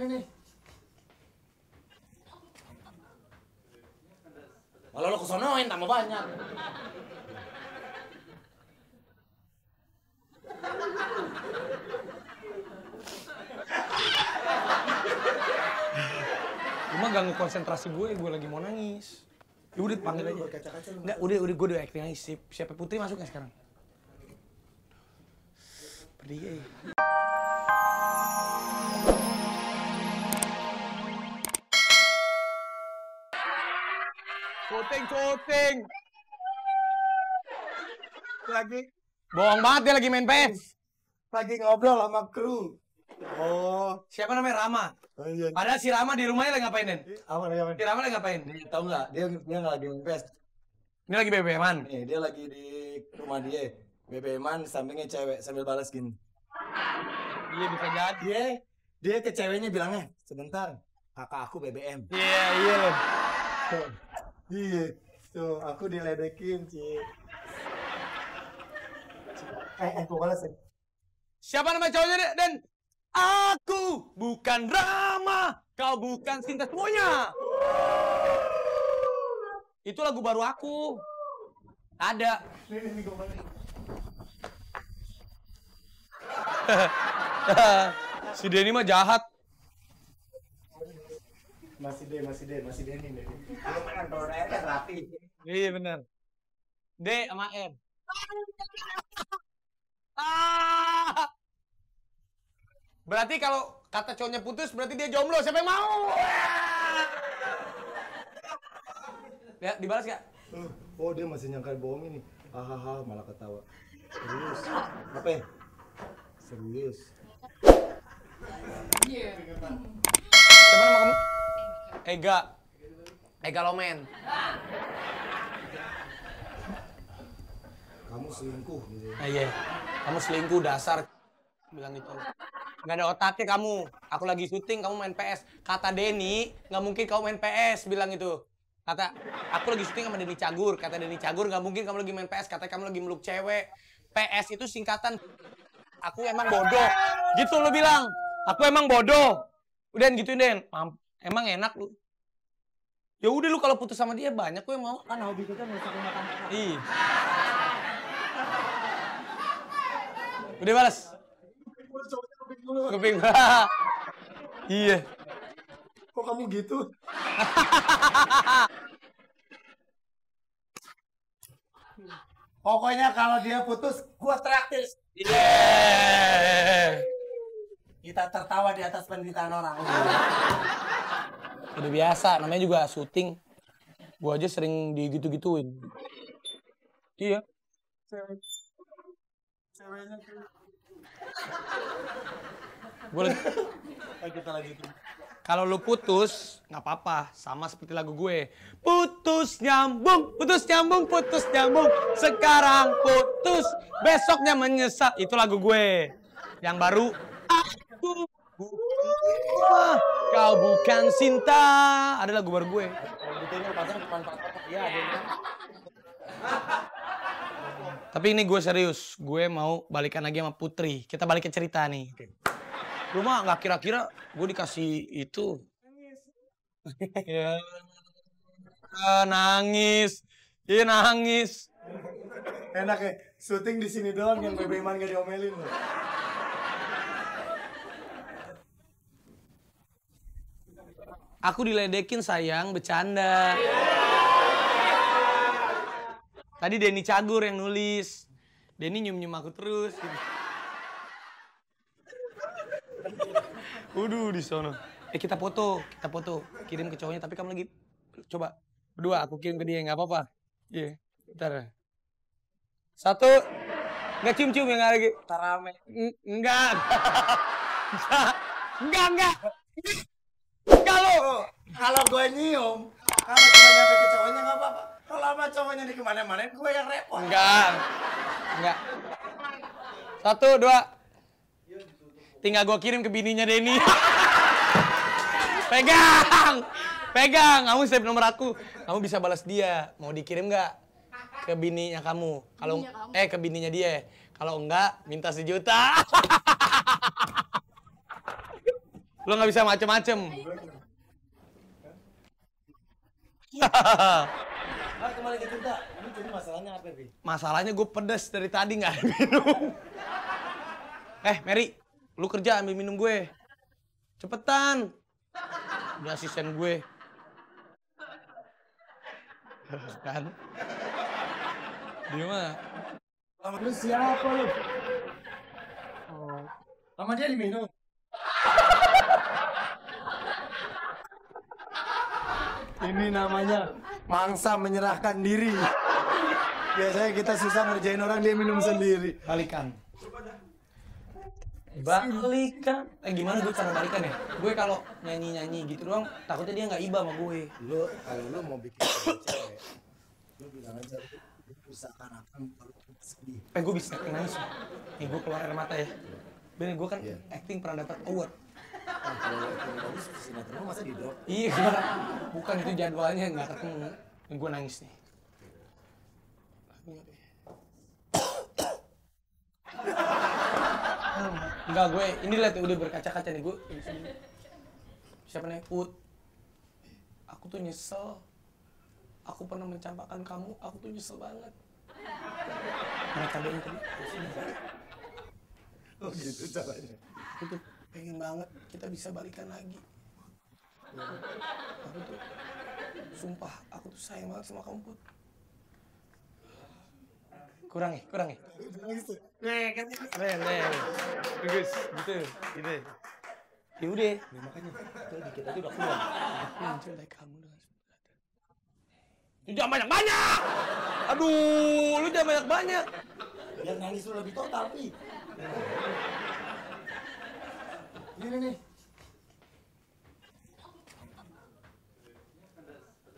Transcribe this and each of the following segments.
nih. Kalau lo kesonoin tambah banyak. Cuma ganggu konsentrasi gue lagi mau nangis. Ya udah panggil aja. Enggak, udah gue udah acting aja. Siapa Putri masuk nggak sekarang? Pergi ya. Syuting. Lagi Bohong banget dia lagi main PS. ngobrol sama kru. Oh, Siapa namanya Rama? oh iya. Padahal si Rama di rumahnya lagi ngapain, Den? Aman. Si Rama lagi ngapain? Tahu nggak? Dia nggak lagi main PES. Ini lagi BBM-an. Nih, dia lagi di rumah dia. BBM-an sampingnya cewek sambil balas gini. Iya bisa jadi. Dia ke ceweknya bilangnya, "Sebentar, kakak aku BBM." Iya. Iya. Tuh, aku diledekin, Ci. Aku balas ya. Siapa nama cowoknya, Den? Aku bukan Rama, kau bukan Sinta semuanya. Itu lagu baru aku. Ada. Nih, gue balas. Si Denny mah jahat. Masih Denny. Belum kan kalau udah kan rapi. Iya benar. D sama N. Berarti kalau kata cowoknya putus berarti dia jomblo. Siapa yang mau? Ya, dibalas gak? Oh, dia masih nyangka bohong ini. Hahaha, malah ketawa. Serius. Apa ya? Serius. Siapa nama kamu? Ega Lomen. Kamu selingkuh gitu. Iya. Kamu selingkuh dasar. Bilang gitu. Nggak ada otaknya kamu. Aku lagi syuting, kamu main PS. Kata Denny, nggak mungkin kamu main PS. Bilang itu. Kata, aku lagi syuting sama Denny Cagur. Kata Denny Cagur, nggak mungkin kamu lagi main PS. Kata kamu lagi meluk cewek. PS itu singkatan. Aku emang bodoh. Gitu lu bilang. Aku emang bodoh. Udah gituin, Den. Emang enak lu. Ya udah lu kalau putus sama dia banyak gue yang mau. Kan hobi kita merusak rumah tangga. Ih. Udah balas. Keping. Iya. Kok kamu gitu? Pokoknya kalau dia putus, gua traktir. Yeah. Kita tertawa di atas penderitaan orang. Udah biasa, namanya juga syuting. Gua aja sering digitu-gituin. Iya. Ceweknya tuh. Boleh. Ayo kita lanjutin. Kalau lu putus, nggak apa-apa. Sama seperti lagu gue. Putus nyambung. Sekarang putus, besoknya menyesal. Itu lagu gue. Yang baru. Aku bukan, kau bukan Sinta. Ada lagu baru gue. Detailnya pacar cuma 4 ya, ada. Tapi ini gue serius. Gue mau balikan lagi sama Putri. Kita balik ke cerita nih. Lu mah nggak kira-kira gue dikasih itu. Ya. Nangis. Iya nangis. Enak ya, syuting di sini doang yang BBM-an gak diomelin loh. Aku diledekin sayang, bercanda. Tadi Denny Cagur yang nulis. Denny nyium-nyium aku terus. Waduh, di sono. Kita foto. Kirim ke cowoknya, tapi kamu lagi coba berdua, aku kirim ke dia, nggak apa-apa. Iya, bentar. 1, nggak cium-cium yang lagi. Tarame. Enggak. Kalau gue nyium, kalau gue nyampe ke cowoknya nggak apa-apa. Kalau sama cowoknya di kemana-mana, gue yang repot. Enggak. 1, 2. Tinggal gue kirim ke bininya Denny. Pegang. Kamu save nomor aku. Kamu bisa balas dia. Mau dikirim nggak ke bininya kamu? Kalau ke bininya dia. Kalau enggak, minta 1 juta. Lo nggak bisa macem-macem. Kembali ke cerita. Ini jadi masalahnya apa, Bi? Masalahnya gue pedes dari tadi nggak ada minum. Mary, lu kerja ambil minum gue. Cepetan. Ini asisten gue. Kan? Dia mah. Lu siapa lu? Sama dia diminum. Ini namanya mangsa menyerahkan diri. Biasanya kita susah ngerjain orang, dia minum sendiri. Balikan. Balikan. Gimana gue cara balikan ya? Gue kalau nyanyi-nyanyi gitu doang, takutnya dia nggak iba sama gue. Lu, kalau lu mau bikin cewek, lu bilang aja, usahakan kalau sedih. Gue bisa nangis. Nih gue keluar air mata ya. Bener, gue kan acting pernah dapat award. Kalau acting bagus, sinetron masa di drop? Iya, bukan itu jadwalnya nggak ketemu. Gue nangis nih. Enggak, gue ini lihat udah berkaca-kaca nih gue. Siapa nih? Put. Aku tuh nyesel. Aku pernah mencampakkan kamu. Aku tuh nyesel banget. Mereka doang tadi. Oh gitu caranya. Aku tuh pengen banget kita bisa balikan lagi. Aku tuh sumpah, aku tuh sayang banget sama kamu, Put. Kurang ya? Kan keren. Bagus, gitu. Ya udah. Nah, makanya itu dikit aja udah keluar. Aku mencintai kamu dengan sepenuh hati. Lu jangan banyak-banyak! Aduh, lu jangan banyak-banyak. Biar nangis lu lebih total, Pi. Ini nih.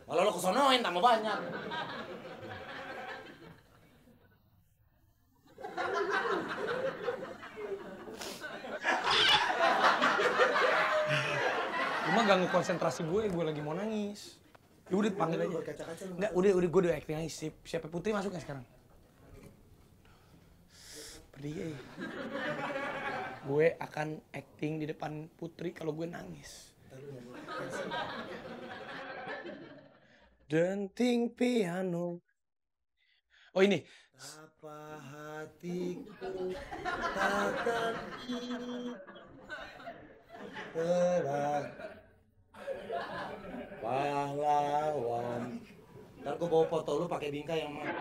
Kalau lo kesonoin tambah banyak. Cuma ganggu konsentrasi gue lagi mau nangis. Ya udah panggil aja. Enggak, udah gue udah acting aja. Siapa Putri masuk nggak sekarang? Pergi. Gue akan acting di depan Putri kalau gue nangis. Denting piano. Oh ini. Apa hatiku takkan terang pahlawan. Ntar gue bawa foto lu pakai bingkai yang mana?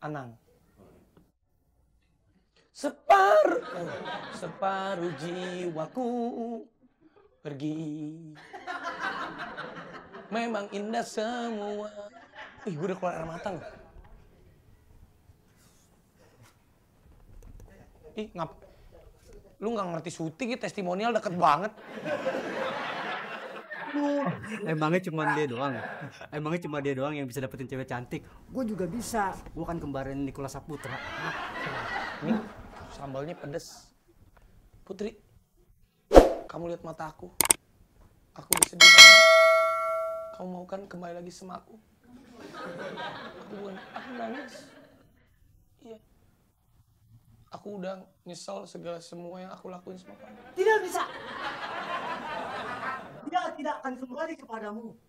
Anang. Separuh jiwaku pergi. Memang indah semua. Ih, gue udah keluar air mata loh. Ih, lu nggak ngerti syuting, testimonial deket banget. Emangnya cuma dia doang yang bisa dapetin cewek cantik. Gue juga bisa. Gue kan kembaran Nicholas Saputra. Nih, sambalnya pedes. Putri, kamu lihat mata aku. Aku udah sedih banget. Kamu mau kan kembali lagi sama aku? Aku nangis. Iya. Aku udah nyesal segala semua yang aku lakuin sama kamu. Tidak bisa. Dia tidak akan kembali kepadamu.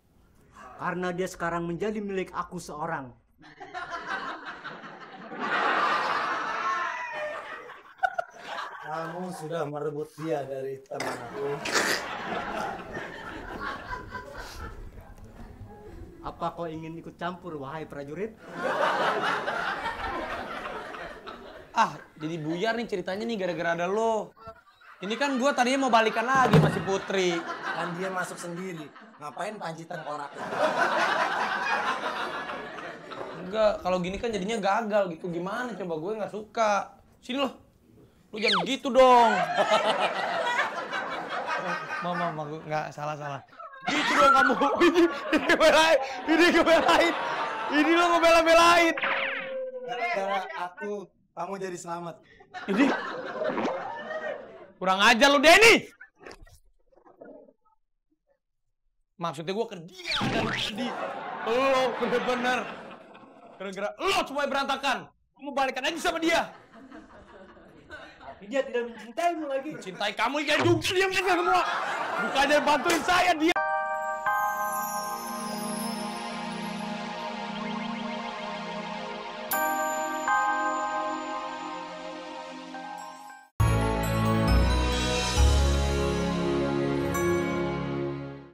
Karena dia sekarang menjadi milik aku seorang. Kamu sudah merebut dia dari teman aku. Apa kau ingin ikut campur, wahai prajurit? Jadi buyar nih ceritanya nih gara-gara ada lo. Ini kan gue tadinya mau balikan lagi sama si Putri. Kan dia masuk sendiri. Ngapain Panji tengkorak? Enggak, kalau gini kan jadinya gagal gitu. Gimana coba, gue nggak suka. Sini lo. Lu jangan gitu dong. Mama, gue nggak salah. Gitu dong kamu. Ini ngebelain. Ini lo ngebela-belain. Gara-gara aku, kamu jadi selamat. Ini kurang ajar lu, Denny. Maksudnya gue ke dia dari tadi. Lo bener-bener. Gara-gara lo semuanya berantakan. Kamu balikan aja sama dia. Tapi dia tidak mencintaimu lagi. Cintai kamu ya juga dia semua. Bukannya bantuin saya dia.